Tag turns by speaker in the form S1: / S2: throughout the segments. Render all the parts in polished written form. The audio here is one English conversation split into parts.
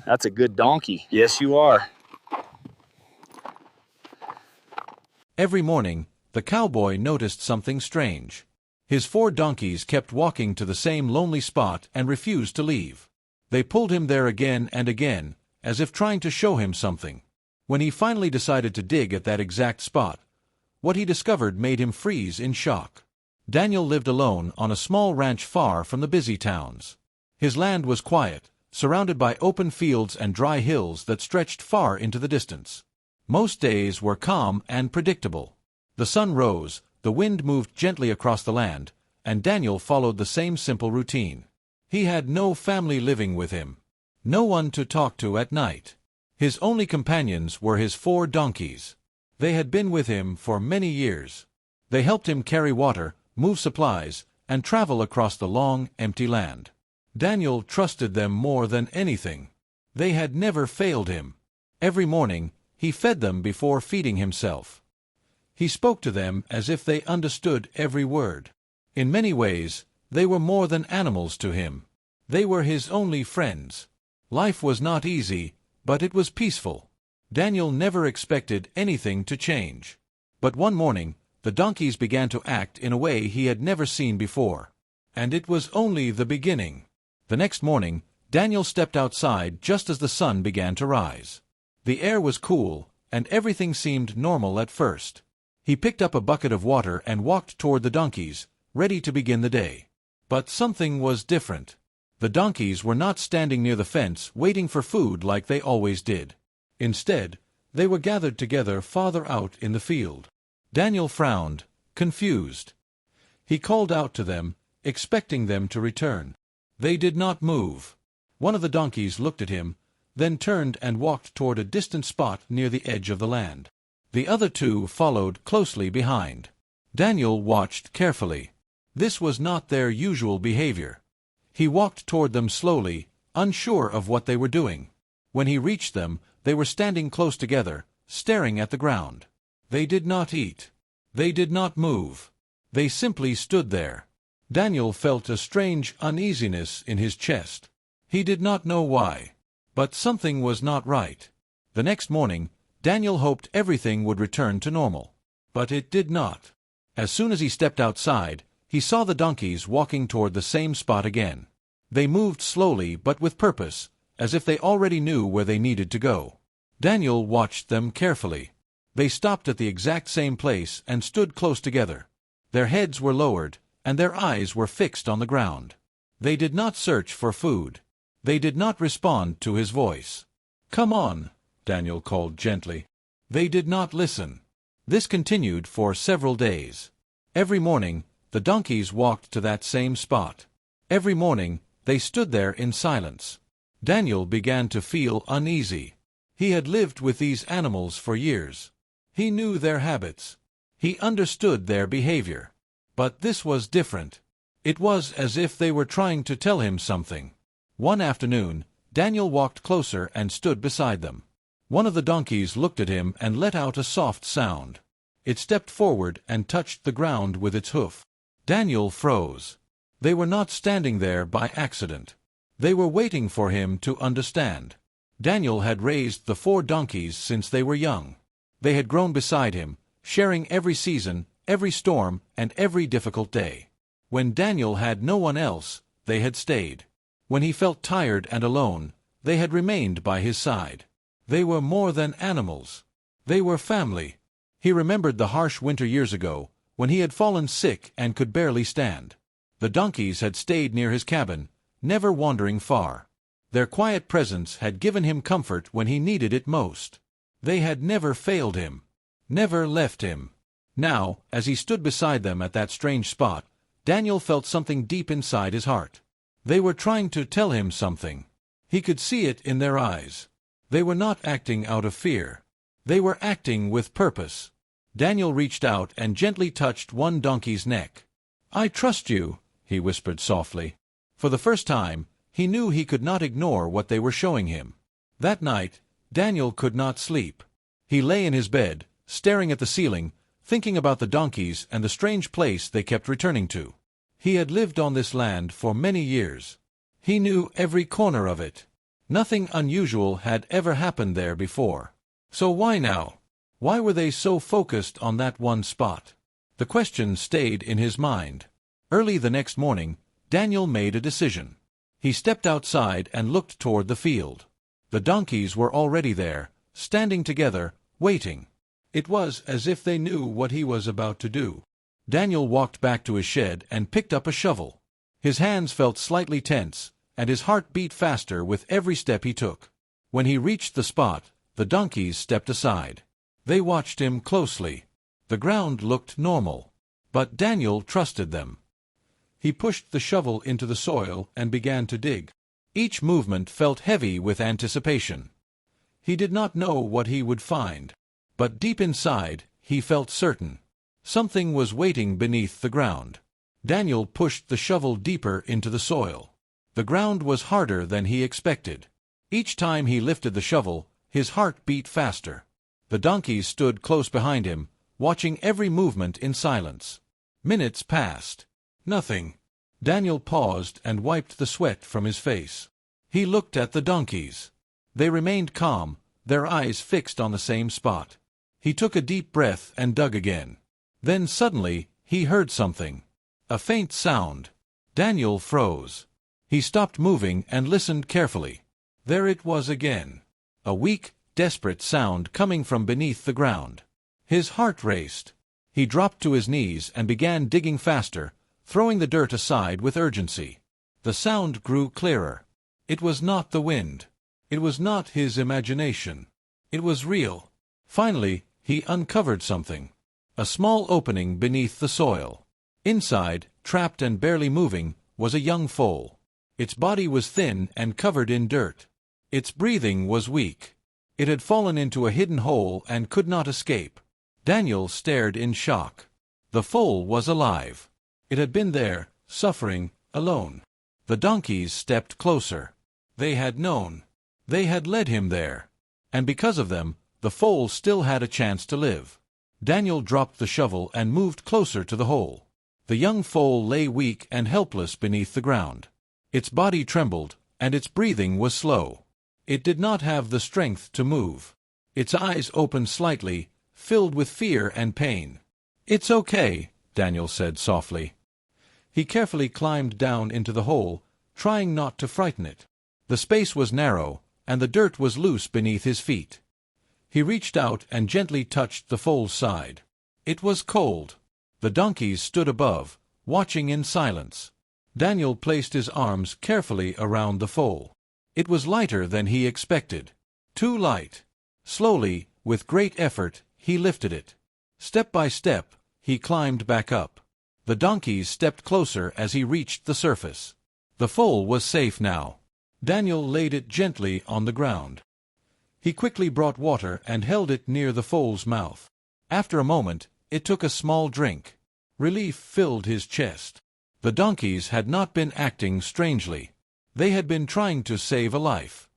S1: That's a good donkey. Yes, you are.
S2: Every morning, the cowboy noticed something strange. His 4 donkeys kept walking to the same lonely spot and refused to leave. They pulled him there again and again, as if trying to show him something. When he finally decided to dig at that exact spot, what he discovered made him freeze in shock. Daniel lived alone on a small ranch far from the busy towns. His land was quiet, surrounded by open fields and dry hills that stretched far into the distance. Most days were calm and predictable. The sun rose, the wind moved gently across the land, and Daniel followed the same simple routine. He had no family living with him, no one to talk to at night. His only companions were his 4 donkeys. They had been with him for many years. They helped him carry water, move supplies, and travel across the long, empty land. Daniel trusted them more than anything. They had never failed him. Every morning, he fed them before feeding himself. He spoke to them as if they understood every word. In many ways, they were more than animals to him. They were his only friends. Life was not easy, but it was peaceful. Daniel never expected anything to change. But one morning, the donkeys began to act in a way he had never seen before. And it was only the beginning. The next morning, Daniel stepped outside just as the sun began to rise. The air was cool, and everything seemed normal at first. He picked up a bucket of water and walked toward the donkeys, ready to begin the day. But something was different. The donkeys were not standing near the fence waiting for food like they always did. Instead, they were gathered together farther out in the field. Daniel frowned, confused. He called out to them, expecting them to return. They did not move. One of the donkeys looked at him, then turned and walked toward a distant spot near the edge of the land. The other 2 followed closely behind. Daniel watched carefully. This was not their usual behavior. He walked toward them slowly, unsure of what they were doing. When he reached them, they were standing close together, staring at the ground. They did not eat. They did not move. They simply stood there. Daniel felt a strange uneasiness in his chest. He did not know why. But something was not right. The next morning, Daniel hoped everything would return to normal. But it did not. As soon as he stepped outside, he saw the donkeys walking toward the same spot again. They moved slowly but with purpose, as if they already knew where they needed to go. Daniel watched them carefully. They stopped at the exact same place and stood close together. Their heads were lowered, and their eyes were fixed on the ground. They did not search for food. They did not respond to his voice. "Come on," Daniel called gently. They did not listen. This continued for several days. Every morning, the donkeys walked to that same spot. Every morning, they stood there in silence. Daniel began to feel uneasy. He had lived with these animals for years. He knew their habits. He understood their behavior. But this was different. It was as if they were trying to tell him something. One afternoon, Daniel walked closer and stood beside them. One of the donkeys looked at him and let out a soft sound. It stepped forward and touched the ground with its hoof. Daniel froze. They were not standing there by accident. They were waiting for him to understand. Daniel had raised the 4 donkeys since they were young. They had grown beside him, sharing every season, every storm, and every difficult day. When Daniel had no one else, they had stayed. When he felt tired and alone, they had remained by his side. They were more than animals. They were family. He remembered the harsh winter years ago, when he had fallen sick and could barely stand. The donkeys had stayed near his cabin, never wandering far. Their quiet presence had given him comfort when he needed it most. They had never failed him, never left him. Now, as he stood beside them at that strange spot, Daniel felt something deep inside his heart. They were trying to tell him something. He could see it in their eyes. They were not acting out of fear. They were acting with purpose. Daniel reached out and gently touched one donkey's neck. "I trust you," he whispered softly. For the first time, he knew he could not ignore what they were showing him. That night, Daniel could not sleep. He lay in his bed, staring at the ceiling, thinking about the donkeys and the strange place they kept returning to. He had lived on this land for many years. He knew every corner of it. Nothing unusual had ever happened there before. So why now? Why were they so focused on that one spot? The question stayed in his mind. Early the next morning, Daniel made a decision. He stepped outside and looked toward the field. The donkeys were already there, standing together, waiting. It was as if they knew what he was about to do. Daniel walked back to his shed and picked up a shovel. His hands felt slightly tense, and his heart beat faster with every step he took. When he reached the spot, the donkeys stepped aside. They watched him closely. The ground looked normal, but Daniel trusted them. He pushed the shovel into the soil and began to dig. Each movement felt heavy with anticipation. He did not know what he would find, but deep inside, he felt certain. Something was waiting beneath the ground. Daniel pushed the shovel deeper into the soil. The ground was harder than he expected. Each time he lifted the shovel, his heart beat faster. The donkeys stood close behind him, watching every movement in silence. Minutes passed. Nothing. Daniel paused and wiped the sweat from his face. He looked at the donkeys. They remained calm, their eyes fixed on the same spot. He took a deep breath and dug again. Then suddenly, he heard something. A faint sound. Daniel froze. He stopped moving and listened carefully. There it was again. A weak, desperate sound coming from beneath the ground. His heart raced. He dropped to his knees and began digging faster, throwing the dirt aside with urgency. The sound grew clearer. It was not the wind. It was not his imagination. It was real. Finally, he uncovered something. A small opening beneath the soil. Inside, trapped and barely moving, was a young foal. Its body was thin and covered in dirt. Its breathing was weak. It had fallen into a hidden hole and could not escape. Daniel stared in shock. The foal was alive. It had been there, suffering, alone. The donkeys stepped closer. They had known. They had led him there. And because of them, the foal still had a chance to live. Daniel dropped the shovel and moved closer to the hole. The young foal lay weak and helpless beneath the ground. Its body trembled, and its breathing was slow. It did not have the strength to move. Its eyes opened slightly, filled with fear and pain. "It's okay," Daniel said softly. He carefully climbed down into the hole, trying not to frighten it. The space was narrow, and the dirt was loose beneath his feet. He reached out and gently touched the foal's side. It was cold. The donkeys stood above, watching in silence. Daniel placed his arms carefully around the foal. It was lighter than he expected. Too light. Slowly, with great effort, he lifted it. Step by step, he climbed back up. The donkeys stepped closer as he reached the surface. The foal was safe now. Daniel laid it gently on the ground. He quickly brought water and held it near the foal's mouth. After a moment, it took a small drink. Relief filled his chest. The donkeys had not been acting strangely. They had been trying to save a life.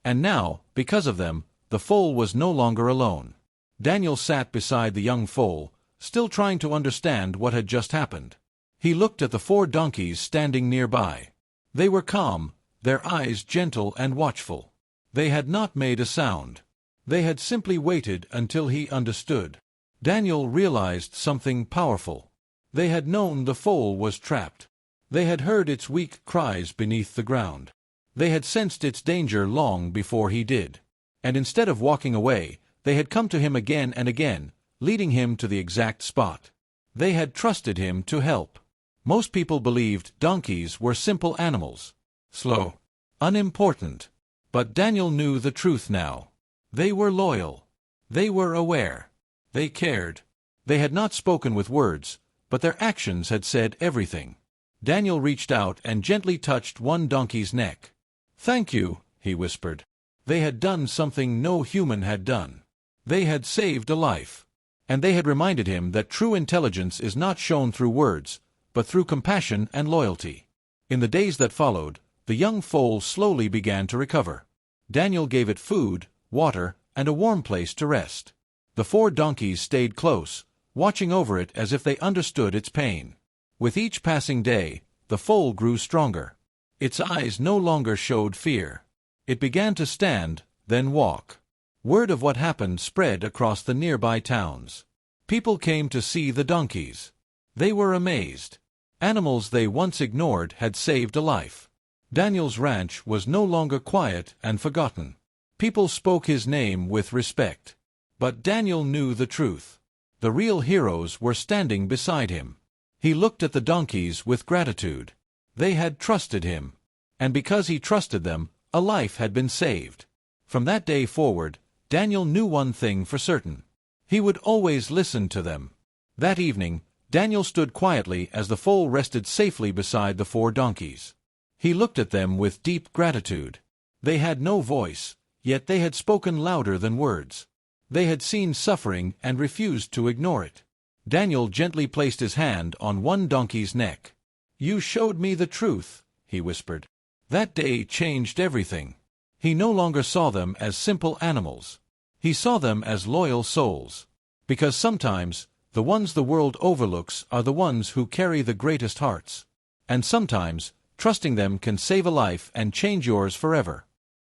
S2: And now, because of them, the foal was no longer alone. Daniel sat beside the young foal, still trying to understand what had just happened. He looked at the 4 donkeys standing nearby. They were calm, their eyes gentle and watchful. They had not made a sound. They had simply waited until he understood. Daniel realized something powerful. They had known the foal was trapped. They had heard its weak cries beneath the ground. They had sensed its danger long before he did. And instead of walking away, they had come to him again and again, leading him to the exact spot. They had trusted him to help. Most people believed donkeys were simple animals. Slow. Unimportant. But Daniel knew the truth now. They were loyal. They were aware. They cared. They had not spoken with words, but their actions had said everything. Daniel reached out and gently touched one donkey's neck. "Thank you," he whispered. They had done something no human had done. They had saved a life. And they had reminded him that true intelligence is not shown through words, but through compassion and loyalty. In the days that followed, the young foal slowly began to recover. Daniel gave it food, water, and a warm place to rest. The 4 donkeys stayed close, watching over it as if they understood its pain. With each passing day, the foal grew stronger. Its eyes no longer showed fear. It began to stand, then walk. Word of what happened spread across the nearby towns. People came to see the donkeys. They were amazed. Animals they once ignored had saved a life. Daniel's ranch was no longer quiet and forgotten. People spoke his name with respect. But Daniel knew the truth. The real heroes were standing beside him. He looked at the donkeys with gratitude. They had trusted him. And because he trusted them, a life had been saved. From that day forward, Daniel knew one thing for certain. He would always listen to them. That evening, Daniel stood quietly as the foal rested safely beside the 4 donkeys. He looked at them with deep gratitude. They had no voice, yet they had spoken louder than words. They had seen suffering and refused to ignore it. Daniel gently placed his hand on one donkey's neck. "You showed me the truth," he whispered. That day changed everything. He no longer saw them as simple animals. He saw them as loyal souls. Because sometimes, the ones the world overlooks are the ones who carry the greatest hearts. And sometimes, trusting them can save a life and change yours forever.